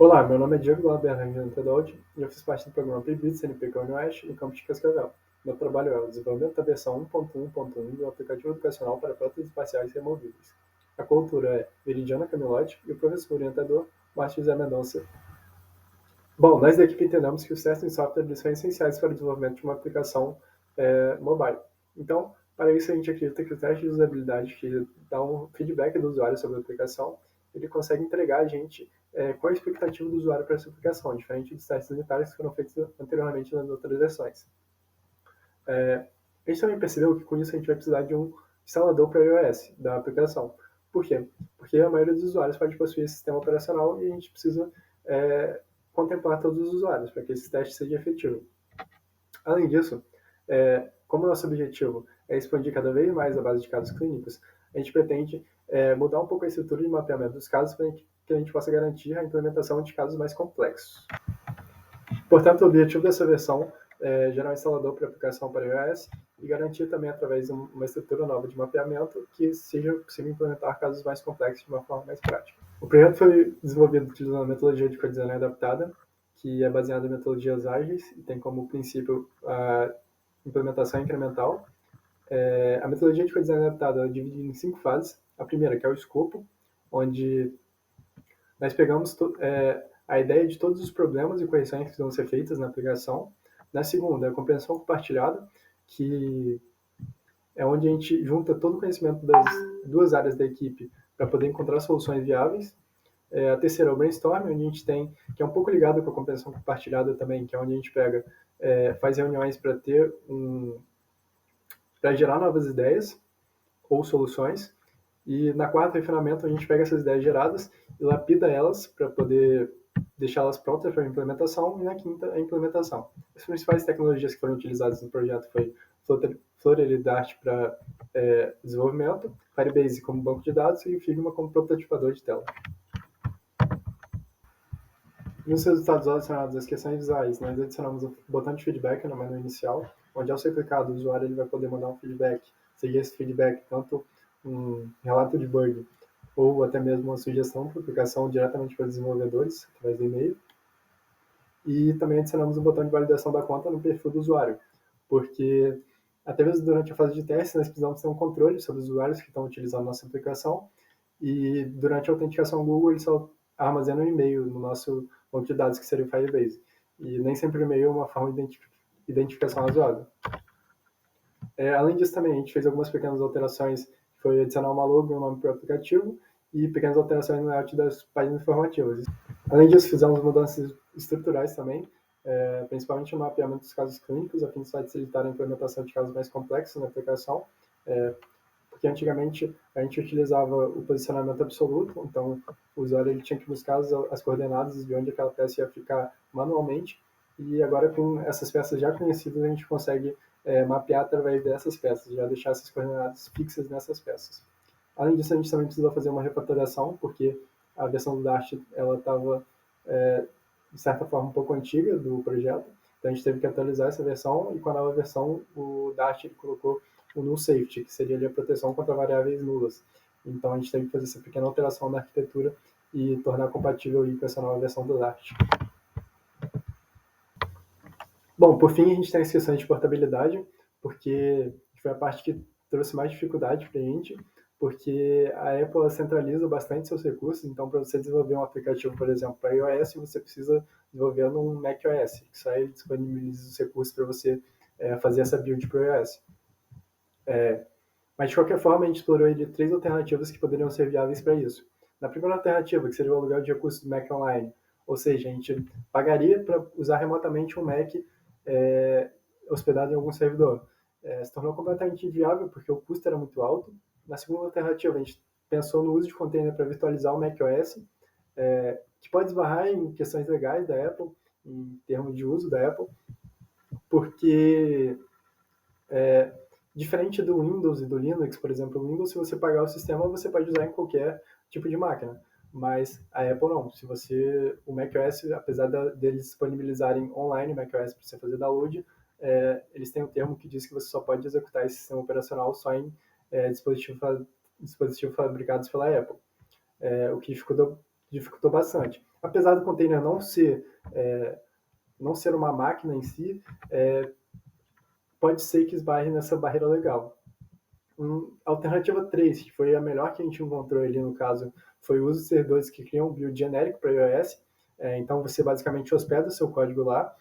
Olá, meu nome é Diego Glauber Tedoldi e eu fiz parte do programa PIBIT CNPq Unioeste no campus de Cascavel. Meu trabalho é o desenvolvimento da versão 1.1.1 do aplicativo educacional para próteses parciais removíveis. A coautora é Veridiana Camilotti e o professor orientador Márcio José Mendonça. Bom, nós da equipe entendemos que os testes em software são essenciais para o desenvolvimento de uma aplicação mobile. Então, para isso a gente acredita que o teste de usabilidade, que dá um feedback do usuário sobre a aplicação, ele consegue entregar a gente qual a expectativa do usuário para essa aplicação, diferente dos testes unitários que foram feitos anteriormente nas outras versões. A gente também percebeu que com isso a gente vai precisar de um instalador para iOS da aplicação. Por quê? Porque a maioria dos usuários pode possuir esse sistema operacional e a gente precisa contemplar todos os usuários para que esse teste seja efetivo. Além disso, como nosso objetivo é expandir cada vez mais a base de casos clínicos, a gente pretende mudar um pouco a estrutura de mapeamento dos casos para que a gente possa garantir a implementação de casos mais complexos. Portanto, o objetivo dessa versão é gerar um instalador para aplicação para iOS e garantir também, através de uma estrutura nova de mapeamento, que seja possível implementar casos mais complexos de uma forma mais prática. O projeto foi desenvolvido utilizando a metodologia de codesign adaptada, que é baseada em metodologias ágeis e tem como princípio a implementação incremental. A metodologia de codesign adaptada é dividida em 5 fases. A primeira, que é o escopo, onde nós pegamos a ideia de todos os problemas e correções que vão ser feitas na aplicação. Na segunda, a compreensão compartilhada, que é onde a gente junta todo o conhecimento das duas áreas da equipe para poder encontrar soluções viáveis. A terceira é o brainstorm, onde a gente tem, que é um pouco ligado com a compreensão compartilhada também, que é onde a gente pega, faz reuniões para para gerar novas ideias ou soluções. E na quarta refinamento a gente pega essas ideias geradas e lapida elas para poder deixá-las prontas para a implementação. E na quinta, a implementação. As principais tecnologias que foram utilizadas no projeto foi Flutter e Dart para desenvolvimento, Firebase como banco de dados e o Figma como prototipador de tela. Nos resultados relacionados às questões visuais, nós adicionamos um botão de feedback no menu inicial, onde ao ser clicado o usuário ele vai poder mandar um feedback, seja esse feedback tanto um relato de bug ou até mesmo uma sugestão para aplicação diretamente para os desenvolvedores, através do e-mail. E também adicionamos um botão de validação da conta no perfil do usuário, porque até mesmo durante a fase de teste nós precisamos ter um controle sobre os usuários que estão utilizando a nossa aplicação, e durante a autenticação Google ele só armazena um e-mail no nosso banco de dados, que seria o Firebase. E nem sempre o e-mail é uma forma de identificação razoável. Além disso, também, a gente fez algumas pequenas alterações, que foi adicionar uma logo e um nome para o aplicativo, e pequenas alterações no layout das páginas informativas. Além disso, fizemos mudanças estruturais também, principalmente no mapeamento dos casos clínicos, a fim de facilitar a implementação de casos mais complexos na aplicação, porque antigamente a gente utilizava o posicionamento absoluto, então o usuário ele tinha que buscar as coordenadas de onde aquela peça ia ficar manualmente, e agora com essas peças já conhecidas a gente consegue mapear através dessas peças, já deixar essas coordenadas fixas nessas peças. Além disso, a gente também precisou fazer uma refatoração, porque a versão do Dart ela estava, de certa forma, um pouco antiga do projeto, então a gente teve que atualizar essa versão, e com a nova versão o Dart colocou o null safety, que seria ali a proteção contra variáveis nulas. Então a gente teve que fazer essa pequena alteração na arquitetura e tornar compatível com essa nova versão do Dart. Bom, por fim, a gente tem as questões de portabilidade, porque foi a parte que trouxe mais dificuldade para a gente, porque a Apple centraliza bastante seus recursos, então para você desenvolver um aplicativo, por exemplo, para iOS, você precisa desenvolver num macOS, que só ele disponibiliza os recursos para você fazer essa build para o iOS. Mas de qualquer forma, a gente explorou aí 3 alternativas que poderiam ser viáveis para isso. Na primeira alternativa, que seria o aluguel de recursos do Mac Online, ou seja, a gente pagaria para usar remotamente um Mac hospedado em algum servidor. Se tornou completamente inviável porque o custo era muito alto. Na segunda alternativa, a gente pensou no uso de container para virtualizar o macOS, que pode esbarrar em questões legais da Apple, em termos de uso da Apple, porque diferente do Windows e do Linux, por exemplo, o Windows, se você pagar o sistema, você pode usar em qualquer tipo de máquina. Mas a Apple não. Se você, o macOS, apesar deles disponibilizarem online o macOS para você fazer download, eles têm um termo que diz que você só pode executar esse sistema operacional só em dispositivos fabricados pela Apple. O que dificulta dificultou bastante. Apesar do container não ser uma máquina em si, pode ser que esbarre nessa barreira legal. Alternativa 3, que foi a melhor que a gente encontrou ali no caso, foi o uso de servidores que criam um build genérico para iOS. Então você basicamente hospeda o seu código lá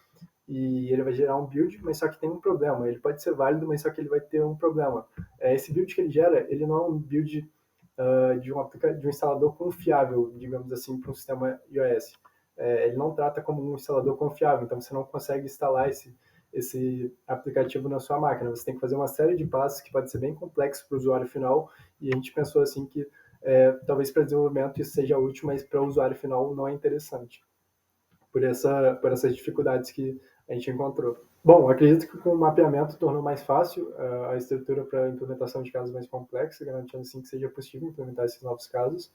e ele vai gerar um build, mas só que tem um problema. Ele pode ser válido, mas só que ele vai ter um problema. Esse build que ele gera, ele não é um build de um instalador confiável, digamos assim, para um sistema iOS. Ele não trata como um instalador confiável, então você não consegue instalar esse aplicativo na sua máquina. Você tem que fazer uma série de passos que pode ser bem complexo para o usuário final, e a gente pensou assim que talvez para desenvolvimento isso seja útil, mas para o usuário final não é interessante, por essas dificuldades que a gente encontrou. Bom, acredito que com o mapeamento tornou mais fácil a estrutura para a implementação de casos mais complexos, garantindo assim que seja possível implementar esses novos casos.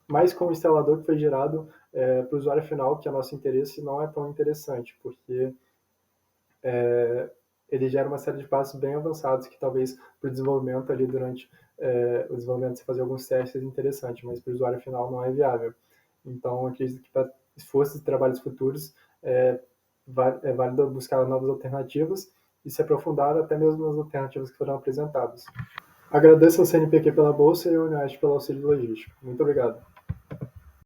Mas com o instalador que foi gerado para o usuário final, que é nosso interesse, não é tão interessante, porque ele gera uma série de passos bem avançados que talvez para o desenvolvimento ali durante o desenvolvimento você fazer alguns testes é interessante, mas para o usuário final não é viável. Então, acredito que para esforços e trabalhos futuros é válido buscar novas alternativas e se aprofundar até mesmo nas alternativas que foram apresentadas. Agradeço ao CNPq pela bolsa e ao UniOeste pelo auxílio logístico. Muito obrigado.